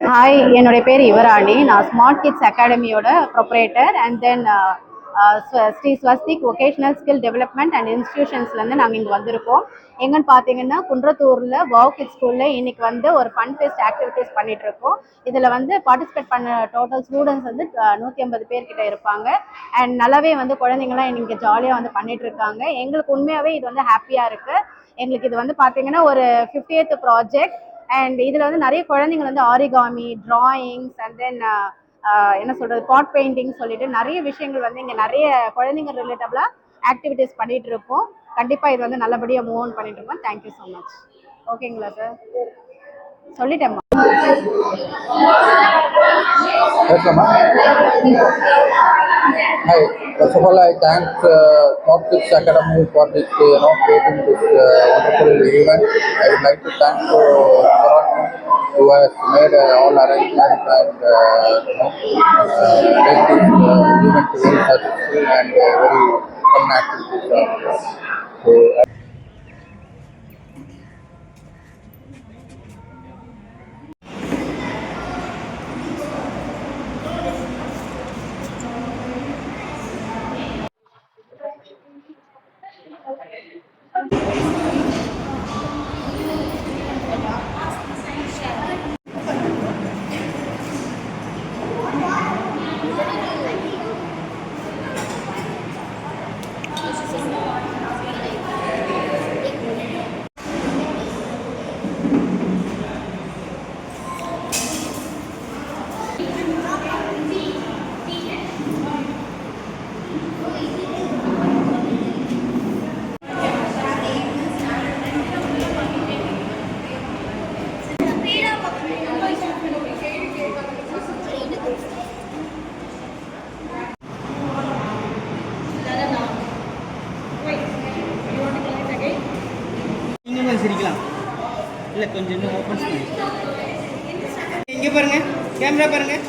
Hi, என்னுடைய பேர் யுவராணி. நான் ஸ்மார்ட் கிட்ஸ் அகாடமியோட proprietor and then Sri Swastik vocational skill development and இன்ஸ்டிடியூஷன்ஸ்லேருந்து நாங்கள் இங்கே வந்திருக்கோம். எங்கன்னு பார்த்தீங்கன்னா குன்றத்தூரில் வாவ் கிட்ஸ் ஸ்கூலில் இன்னைக்கு வந்து ஒரு ஃபன் ஃபெஸ்ட் ஆக்டிவிட்டீஸ் பண்ணிகிட்ருக்கோம். இதில் வந்து பார்ட்டிசிபேட் பண்ண டோட்டல் ஸ்டூடெண்ட்ஸ் வந்து 150 பேர்கிட்ட இருப்பாங்க. அண்ட் நல்லாவே வந்து குழந்தைங்களாம் இங்கே ஜாலியாக வந்து பண்ணிகிட்ருக்காங்க. எங்களுக்கு உண்மையாகவே இது வந்து ஹாப்பியாக இருக்குது. எங்களுக்கு இது வந்து பார்த்தீங்கன்னா ஒரு 50th ப்ராஜெக்ட். அண்ட் இதில் வந்து நிறைய குழந்தைங்க வந்து ஆரிகாமி, டிராயிங்ஸ் அண்ட் தென் என்ன சொல்கிறது, பாட் பெயிண்டிங் சொல்லிட்டு நிறைய விஷயங்கள் வந்து இங்கே நிறைய குழந்தைங்க ரிலேட்டபிளாக ஆக்டிவிட்டீஸ் பண்ணிகிட்டு இருக்கோம். கண்டிப்பாக இது வந்து நல்லபடியாக மூவ் ஆன் பண்ணிட்டு இருக்கோம். Thank you so much. ஓகேங்களா sir? சொல்லிட்டேம்மா. Hi. First of all, I thank Smart Kids Academy for this, creating this wonderful event. I would like to thank everyone who has made all arrangements and make this event very successful and very fun activities. So. சிரிக்கலாம் இல்லை கொஞ்சம் இன்னும் open பண்ணி இங்கே பாருங்கள், camera பாருங்கள்.